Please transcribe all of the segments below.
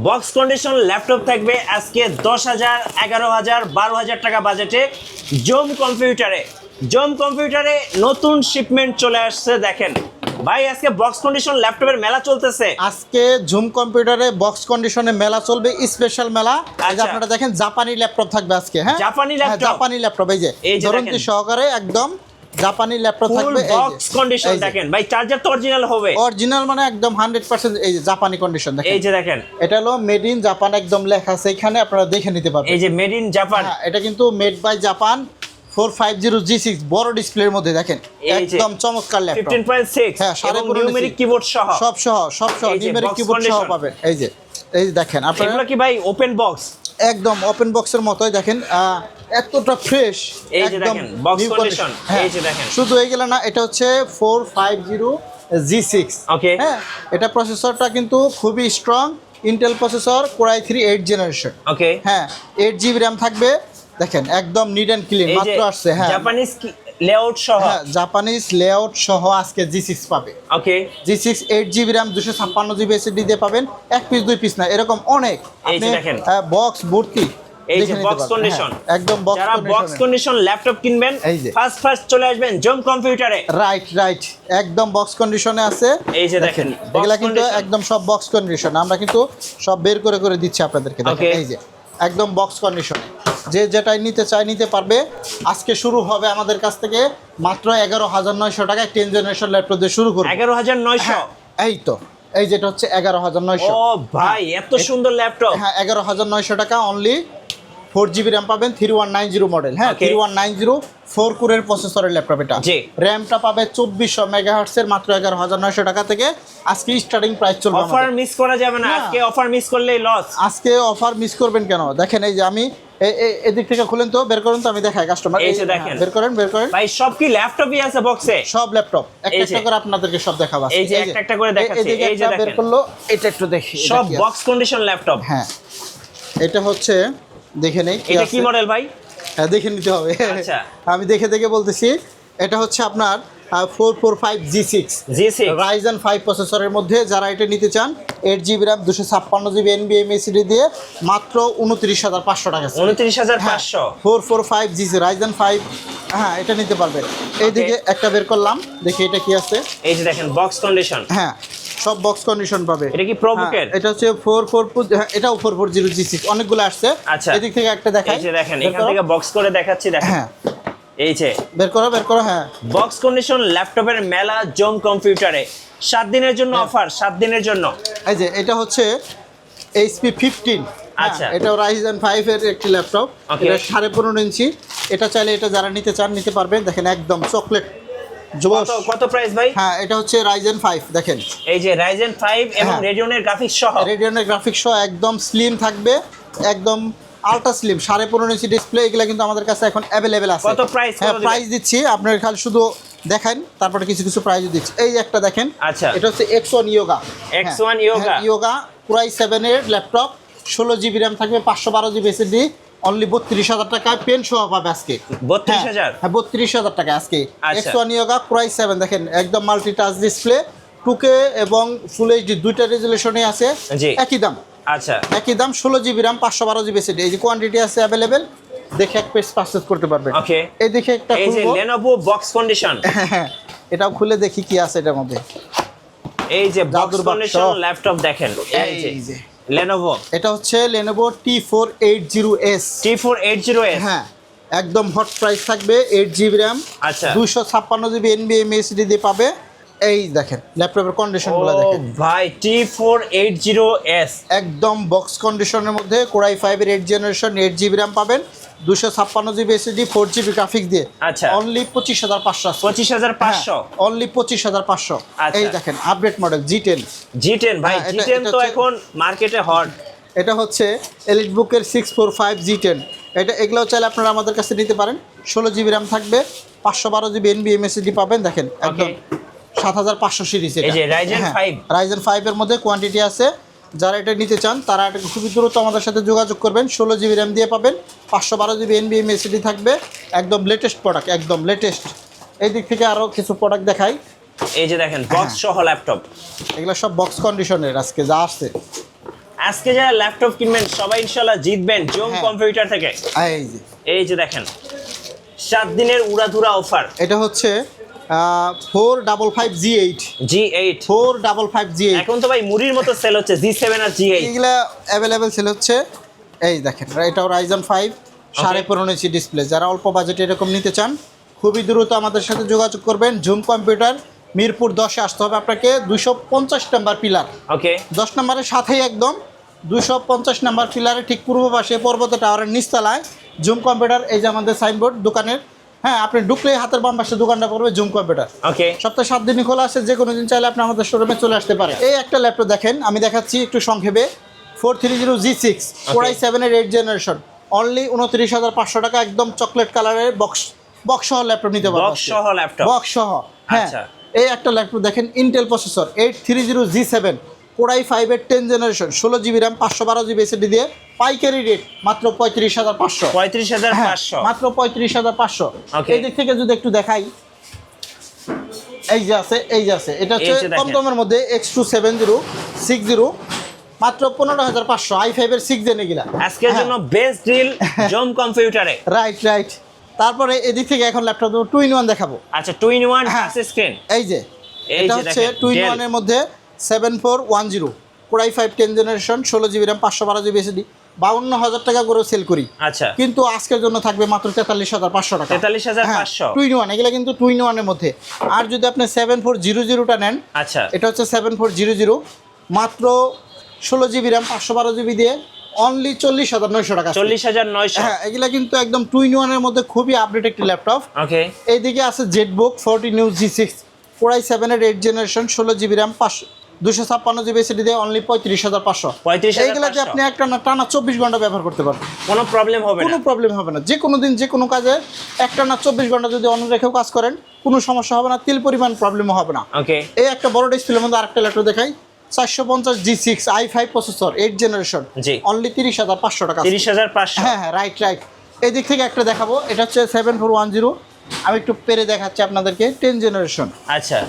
Box condition laptop থাকবে আজকে 10,000, 11,000, 12,000 টাকা বাজেটে জোম কম্পিউটারে। জোম কম্পিউটারে নতুন শিপমেন্ট চলে আসছে। দেখেন ভাই, আজকে বক্স কন্ডিশন ল্যাপটপের মেলা চলতেছে। আজকে জুম কম্পিউটারে বক্স কন্ডিশনে মেলা চলবে, স্পেশাল মেলা। এই যে আচ্ছা। আপনারা দেখেন জাপানি ল্যাপটপ থাকবে আজকে। হ্যাঁ, জাপানি ল্যাপটপ? জাপানি ল্যাপটপ এই যে ধরনটি সহকারে একদম জাপানি ল্যাপটপ ফুল থাকবে। বক্স কন্ডিশন দেখেন ভাই, চার্জার তো অরিজিনাল হবে। অরিজিনাল মানে একদম 100%। এই যে জাপানি কন্ডিশন দেখেন, এই যে দেখেন, এটা হলো মেড ইন জাপান, একদম লেখা আছে এখানে, আপনারা দেখে নিতে পারবেন। এই যে মেড ইন জাপান। হ্যাঁ, এটা কিন্তু মেড বাই জাপান 450G6 বড় ডিসপ্লের মধ্যে দেখেন, একদম চমৎকার ল্যাপটপ। 15.6 হ্যাঁ, এবং নিউমেরিক কিবোর্ড সহ সব সহ এই যে নিউমেরিক box কিবোর্ড সহ condition। পাবেন। এই যে দেখেন আপনারা, এগুলো কি ভাই ওপেন বক্স? একদম ওপেন বক্সের মতোই দেখেন, এতটা ফ্রেশ। এই যে দেখেন বক্স কন্ডিশন, এই যে দেখেন। শুধু এইগুলো না, এটা হচ্ছে 450G6। ওকে। হ্যাঁ, এটা প্রসেসরটা কিন্তু খুবই strong, Intel processor, Core i3 8th generation. Okay. হ্যাঁ, 8GB RAM থাকবে। দেখেন একদম নিট অ্যান্ড ক্লিন, মাত্র আসছে। হ্যাঁ, জাপানিজ লেআউট সহ। হ্যাঁ, জাপানিজ লেআউট সহ আজকে G6 পাবে। ওকে। G6 8GB RAM 256GB SSD দিয়ে পাবেন। এক পিস দুই পিস না, এরকম অনেক। এই যে দেখেন বক্স ভর্তি। এই যে বক্স কন্ডিশন, একদম বক্স যারা বক্স কন্ডিশন ল্যাপটপ কিনবেন এই যে ফার্স্ট চলে আসবেন জোম কম্পিউটারে। রাইট, একদম বক্স কন্ডিশনে আছে। এই যে দেখেন এগুলা কিন্তু একদম সব বক্স কন্ডিশন, আমরা কিন্তু সব বের করে দিচ্ছি আপনাদেরকে। দেখেন এই যে একদম বক্স কন্ডিশনে, যে যেটাই নিতে চাই নিতে পারবে। আজকে শুরু হবে আমাদের কাছ থেকে মাত্র 11,900 টাকায় 10th জেনারেশন ল্যাপটপ দিয়ে শুরু করব। 11,900? এই তো, এই যেটা হচ্ছে 11,900। ও ভাই, এত সুন্দর ল্যাপটপ। হ্যাঁ, 11,900 টাকা অনলি। 4GB RAM পাবেন, 3190 মডেল। হ্যাঁ, 3190 4 কোরের প্রসেসরের ল্যাপটপ এটা। র্যামটা পাবে 2400 মেগাহার্টজের, মাত্র 11,900 টাকা থেকে আজকে স্টার্টিং প্রাইস চলবে। অফার মিস করা যাবে না, আজকে অফার মিস করলেই লস। আজকে অফার মিস করবেন কেন? দেখেন এই যে আমি এদিক থেকে খুলেন তো, বের করুন তো, আমি দেখাই কাস্টমার। এই যে দেখেন, বের করেন ভাই সব কি ল্যাপটপই আছে বক্সে? সব ল্যাপটপ একটা করে আপনাদেরকে সব দেখাবো। এই যে একটা করে দেখাচ্ছি। এই যে দেখেন, বের করলো, এটা একটু দেখি। সব বক্স কন্ডিশন ল্যাপটপ। হ্যাঁ, এটা হচ্ছে, দেখে নেই এটা কি মডেল ভাই? হ্যাঁ, দেখে নিতে হবে। আচ্ছা, আমি দেখে বলতেছি। এটা হচ্ছে আপনার 445G6 Ryzen 5 প্রসেসরের মধ্যে। যারা এটা নিতে চান 8GB RAM 256GB NVMe SSD দিয়ে মাত্র 29,500 টাকা। 29,500। 445G6 Ryzen 5। হ্যাঁ, এটা নিতে পারবেন। এইদিকে একটা বের করলাম, দেখি এটা কি আছে। এই যে দেখেন বক্স কন্ডিশন। হ্যাঁ, সব বক্স কন্ডিশন পাবে। এটা কি প্রোবুকের? এটা হচ্ছে 44, হ্যাঁ, এটাও 440G6। অনেকগুলো আসছে। আচ্ছা, এদিক থেকে একটা দেখাই। এই যে দেখেন, এখান থেকে বক্স করে দেখাচ্ছি। দেখেন, হ্যাঁ, এই যে বের করো। হ্যাঁ, বক্স কন্ডিশন ল্যাপটপের মেলা জোম কম্পিউটারে 7 দিনের জন্য অফার, 7 দিনের জন্য। এই যে এটা হচ্ছে HP 15। আচ্ছা, এটাও Ryzen 5 এর একটি ল্যাপটপ। এটা 15.5 ইঞ্চি। এটা চাইলে এটা যারা নিতে চান নিতে পারবেন। দেখেন একদম চকলেট জোস। কত প্রাইস ভাই? হ্যাঁ, এটা হচ্ছে Ryzen 5। দেখেন এই যে Ryzen 5 এবং রেডিয়নের গ্রাফিক্স সহ। রেডিয়নের গ্রাফিক্স সহ একদম স্লিম থাকবে, একদম আলট্রা স্লিম। 15.5 inch display. এগুলো কিন্তু আমাদের কাছে এখন অ্যাভেলেবেল আছে। কত প্রাইস? হ্যাঁ, প্রাইস দিচ্ছি, আপনার খালি শুধু দেখেন, তারপরে কিছু প্রাইস দিচ্ছি। এই যে একটা দেখেন। আচ্ছা, এটা হচ্ছে X1 Yoga। X1 Yoga Core i7 এর ল্যাপটপ, 16GB RAM থাকবে, 512GB SSD, অনলি 32,000 টাকায় পেন সহ পাবে আজকে। 32,000? হ্যাঁ, 32,000 টাকা আজকে। আচ্ছা। X1 Yoga Core i7 দেখেন, একদম মাল্টি টাচ ডিসপ্লে, 2K এবং ফুল এইচডি দুইটা রেজুলেশনে আছে। একই দাম। আচ্ছা, একই দাম, 16GB RAM 512GB SSD। এই যে কোয়ান্টিটি আছে অ্যাভেলেবেল, দেখে এক পিস পারচেজ করতে পারবেন। ওকে। এই দেখে একটা এই যে খুলবো। Lenovo box condition. এটাও খুলে দেখি কি আছে এটার মধ্যে। এই যে বক্স কন্ডিশন ল্যাপটপ দেখেন, এই যে Lenovo। এটা হচ্ছে Lenovo T480S। T480S। হ্যাঁ, একদম হট প্রাইস থাকবে। 8GB RAM। আচ্ছা, 256GB NVMe SSD দিয়ে পাবে। এই দেখেন ল্যাপটপের কন্ডিশনগুলো দেখেন ভাই, T480S একদম বক্স কন্ডিশনের মধ্যে। Core i5 এর 8th জেনারেশন, 8GB RAM পাবেন, 256GB SSD, 4GB গ্রাফিক্স দিয়ে। আচ্ছা, অনলি 25,500। 25,500? অনলি 25,500। এই দেখেন আপডেট মডেল G10 ভাই, G10 তো এখন মার্কেটে হট। এটা হচ্ছে EliteBook এর 645 G10। এগুলোও চাইলে আপনারা আমাদের কাছে নিতে পারেন। 16GB RAM থাকবে, 512GB NVMe SSD পাবেন। দেখেন একদম 7500 সিরিজ। এই যে Ryzen 5 এর মধ্যে কোয়ান্টিটি আছে। যারা এটা নিতে চান তারা এটা খুবই দ্রুত আমাদের সাথে যোগাযোগ করবেন। 16GB RAM দিয়ে পাবেন, 512GB NVMe SSD থাকবে। একদম লেটেস্ট প্রোডাক্ট, একদম লেটেস্ট। এই দিক থেকে আরও কিছু প্রোডাক্ট দেখাই। এই যে দেখেন বক্স সহ ল্যাপটপ। এগুলো সব বক্স কন্ডিশনের আজকে যা আসছে। আজকে যারা ল্যাপটপ কিনবেন সবাই ইনশাআল্লাহ জিতবেন জোম হ্যাঁ। কম্পিউটার থেকে। এই যে এই যে দেখেন 7 দিনের উড়াধুরা অফার। এটা হচ্ছে 455 G8 455 এখন তো ভাই মুড়ির মতো সেল হচ্ছে G7 আর G8। এইগুলা অ্যাভেলেবেল সেল হচ্ছে। এই দেখেন এটাও Ryzen 5 15.5 ইঞ্চি ডিসপ্লে। যারা অল্প বাজেটে এরকম নিতে চান খুবই দ্রুত আমাদের সাথে যোগাযোগ করবেন। জুম কম্পিউটার মিরপুর 10-এ আসতে হবে আপনাকে। 250 নাম্বার পিলার, ওকে 10 নম্বরের সাথেই একদম 250 নাম্বার পিলারের ঠিক পূর্ব পাশে পর্বত টাওয়ারের নিচতলায় জুম কম্পিউটার। এই যে আমাদের সাইনবোর্ড দোকানের, হ্যাঁ আপনি ঢুকলেই হাতের বাম পাশে দোকানটা পড়বে জুম কম্পিউটার। ওকে সপ্তাহে 7 দিনই খোলা আছে, যে কোনো দিন চাইলে আপনি আমাদের শোরুমে চলে আসতে পারেন। এই একটা ল্যাপটপ দেখেন আমি দেখাচ্ছি একটু সংক্ষেপে। 430G6 Core i7 এর 8th জেনারেশন, অনলি 29,500 টাকা। একদম চকলেট কালারের বক্স সহ ল্যাপটপ নিতে পারবেন। বক্স সহ ল্যাপটপ, বক্স সহ, হ্যাঁ। আচ্ছা। এই একটা ল্যাপটপ দেখেন Intel processor 830G7 Core i5 এর 10th generation, 16GB RAM 512GB SSD দিয়ে পাইকারি রেট মাত্র 35,500। 35,500 মাত্র 35,500। Okay. এই দিক থেকে যদি একটু দেখাই, এই যে আছে এটা হচ্ছে এই যে দেখেন। কম দামের মধ্যে X27060 মাত্র 15,500। i5 এর 6 জেন এগুলা আজকের জন্য বেস্ট ডিল জোম কম্পিউটারে। রাইট। তারপরে এদিক থেকে এখন ল্যাপটপ 2-in-1 দেখাবো। আচ্ছা 2-in-1 হ্যাঁ। Touch screen. এই যে এই এটা যে হচ্ছে দেখেন, 2-in-1 এর মধ্যে 7410 Core i5 10th generation, 16GB RAM 512GB SSD, 52,000 টাকা করে সেল করি। আচ্ছা কিন্তু আজকের জন্য থাকবে মাত্র 43,500 টাকা। 43,500 2-in-1 এগুলা কিন্তু 2-in-1 এর মধ্যে। আর যদি আপনি 7400টা নেন, আচ্ছা এটা হচ্ছে 7400 মাত্র 16GB RAM 512GB দিয়ে অনলি 40,900 টাকা। 40,900। হ্যাঁ এগুলা কিন্তু একদম 2-in-1 এর মধ্যে খুবই আপডেট একটি ল্যাপটপ। ওকে এইদিকে আছে জেটবুক 14G6 Core i7 এর 8th generation, 16GB RAM 256GB SSD দিয়ে অনলি 35,500। 35,500 এইগুলাকে আপনি একটা টানা 24 ঘন্টা ব্যবহার করতে পারবেন, কোনো প্রবলেম হবে কোনো না। প্রবলেম হবে না। যে কোনো দিন যে কোনো কাজে একটানা 24 ঘন্টা যদি অন রেখেও কাজ করেন কোনো সমস্যা হবে না, তিল পরিমাণ প্রবলেমও হবে না। ওকে এই একটা বড় ডিসপ্লের মধ্যে আরেকটা ল্যাপটপ দেখাই, 450G6 i5 processor 8th generation, জি। অনলি 30,500 টাকা। 30,500। হ্যাঁ রাইট। এই দিক থেকে একটা দেখাবো, এটা হচ্ছে 7410। আমি একটু পেরে দেখাচ্ছি আপনাদেরকে। 10th জেনারেশন, আচ্ছা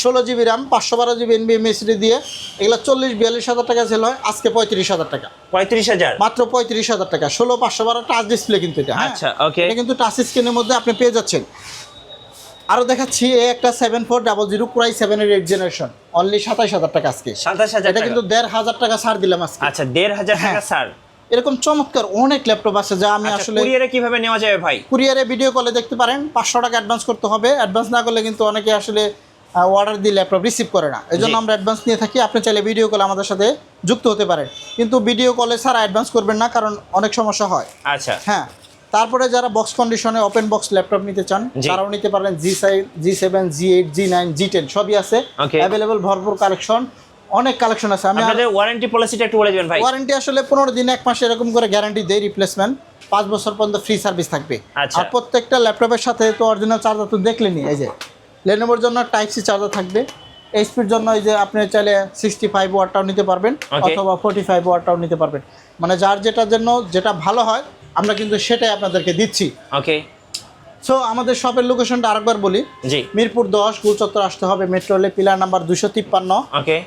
16GB RAM 512GB NVMe SSD দিয়ে এগুলো 40-42,000 টাকা সেল হয়, আজকে 35,000 টাকা। 35,000 মাত্র 35,000 টাকা। 16/512 টাচ ডিসপ্লে কিন্তু এটা, হ্যাঁ। আচ্ছা, okay। এটা কিন্তু টাচ স্ক্রিনের মধ্যে আপনি পেয়ে যাচ্ছেন। আরও দেখাচ্ছি এই একটা 7400 Core i7 এর 8th জেনারেশন, অনলি 27,000 টাকা আজকে। 27,000 এটা টাকা। কিন্তু 1,500 টাকা ছাড় দিলাম আজকে। আচ্ছা 1,500 টাকা হ্যাঁ। স্যার। এরকম চমৎকার অনেক ল্যাপটপ আছে যা আমি আচ্ছা আসলে কুরিয়ারে কিভাবে নেওয়া যাবে ভাই? কুরিয়ারে ভিডিও কলে দেখতে পারেন। 500 টাকা অ্যাডভান্স করতে হবে। অ্যাডভান্স না করলে কিন্তু অনেকে আসলে অর্ডার দিয়ে ল্যাপটপ রিসিভ করে না, এই জন্য জি। আমরা অ্যাডভান্স নিয়ে থাকি। আপনি চাইলে ভিডিও কলে আমাদের সাথে যুক্ত হতে পারেন, কিন্তু ভিডিও কলে ছাড়া অ্যাডভান্স করবেন না, কারণ অনেক সমস্যা হয়। আচ্ছা হ্যাঁ তারপরে যারা বক্স কন্ডিশনে ওপেন বক্স ল্যাপটপ নিতে চান জি। তারাও নিতে পারেন। G7 G8 G9 G10 সবই আছে Okay। অ্যাভেলেবল, ভরপুর কালেকশন, অনেক কালেকশন আছে। আমি আপনাদের ওয়ারেন্টি পলিসিটা একটু বলে দিবেন ভাই। ওয়ারেন্টি আসলে 15 দিন 1 মাস এরকম করে গ্যারান্টি দেয়, রিপ্লেসমেন্ট 5 বছর পর্যন্ত ফ্রি সার্ভিস থাকবে। আচ্ছা। আর প্রত্যেকটা ল্যাপটপের সাথে তো অরিজিনাল চার্জার তো দেখলেনি, এই যে লেনোভোর জন্য টাইপ সি চার্জার থাকবে, এইচপির জন্য এই যে আপনি চাইলে 65 ওয়াটটাও নিতে পারবেন, Okay। অথবা 45 ওয়াটটাও নিতে পারবেন। মানে যার যেটার জন্য যেটা ভালো হয় আমরা কিন্তু সেটাই আপনাদেরকে দিচ্ছি। ওকে সো আমাদের শপের লোকেশনটা আরেকবার বলি, জি মিরপুর 10 গুলচত্বর আসতে হবে, মেট্রো রেলে পিলার নাম্বার 253, ওকে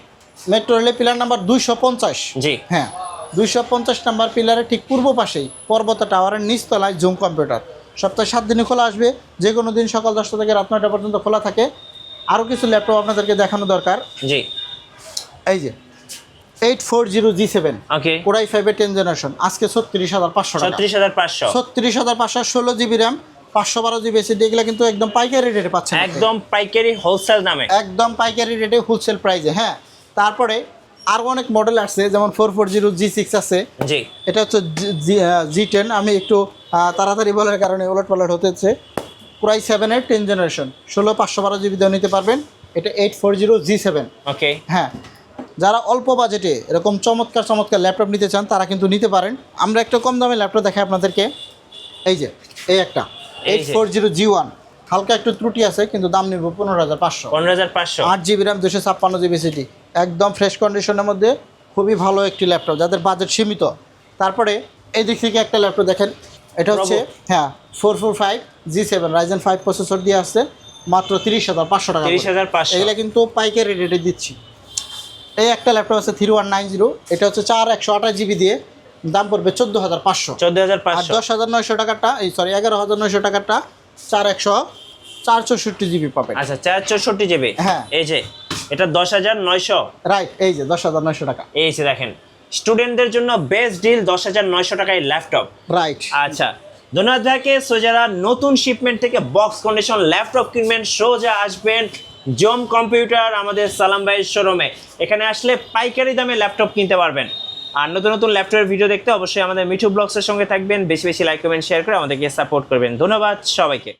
মেট্রো রেলে পিলার নাম্বার 250। জি হ্যাঁ 250 নাম্বার পিলারের ঠিক পূর্ব পাশেই পর্বত টাওয়ারের নিচতলায় জুম কম্পিউটার। সপ্তাহে 7 দিনে খোলা আসবে, যে কোনো দিন সকাল 10টা থেকে রাত 9টা পর্যন্ত খোলা থাকে। আরও কিছু ল্যাপটপ আপনাদেরকে দেখানো দরকার। জি এই যে 840G7 ওকে Core i5 এর 10th জেনারেশন, আজকে 36,500 টাকা। 36,500 36,500, 16GB RAM 512GB SSD, এগুলো কিন্তু একদম পাইকারি রেটে পাচ্ছেন। একদম পাইকারি হোলসেল দামে। একদম পাইকারি রেটে হোলসেল প্রাইসে। হ্যাঁ তারপরে আরও অনেক মডেল আসছে, যেমন 440G6 আছে, জি এটা হচ্ছে G10। আমি একটু তাড়াতাড়ি বলার কারণে ওলট পালট হতেছে। Core i7 এর 10th জেনারেশন, 16/512GB দিয়েও নিতে পারবেন। এটা 840G7। ওকে হ্যাঁ যারা অল্প বাজেটে এরকম চমৎকার ল্যাপটপ নিতে চান তারা কিন্তু নিতে পারেন। আমরা একটা কম দামে ল্যাপটপ দেখাই আপনাদেরকে। এই যে এই একটা এই যে। 840G1, হালকা একটু ত্রুটি আছে কিন্তু দাম নিব 15,500। 15,500 8GB RAM 256GB SSD, একদম ফ্রেশ কন্ডিশনের মধ্যে খুবই ভালো একটি ল্যাপটপ যাদের বাজেট সীমিত। তারপরে এই দিক থেকে একটা ল্যাপটপ দেখেন, এটা হচ্ছে হ্যাঁ 445G7 Ryzen 5 প্রসেসর দিয়ে আসছে, মাত্র 30,500 টাকা। 30,500 এগুলো কিন্তু পাইকারি রেটে দিচ্ছি। এই একটা ল্যাপটপ আছে 3190, এটা হচ্ছে 4128 জিবি দিয়ে, দাম পড়বে 14500। 14500। আর 10900 টাকারটা, এই সরি 11900 টাকারটা 464 জিবি পাবেন। আচ্ছা 464 জিবি। হ্যাঁ। এই যে এটা 10900। রাইট, এই যে 10900 টাকা। এই যে দেখেন স্টুডেন্টদের জন্য বেস্ট ডিল 10900 টাকায় ল্যাপটপ। রাইট। আচ্ছা ধন্যবাদ ভাইকে। সো যারা নতুন শিপমেন্ট থেকে বক্স কন্ডিশন ল্যাপটপ কিনবেন সোজা আসবেন জোম কম্পিউটার আমাদের সালাম ভাইয়ের শোরুমে। এখানে আসলে পাইকারি দামে ল্যাপটপ কিনতে পারবেন। আর নতুন নতুন ল্যাপটপের ভিডিও দেখতে অবশ্যই আমাদের মিঠু ব্লগসের সঙ্গে থাকবেন। বেশি বেশি লাইক কমেন্ট শেয়ার করে আমাদেরকে সাপোর্ট করবেন। ধন্যবাদ সবাইকে।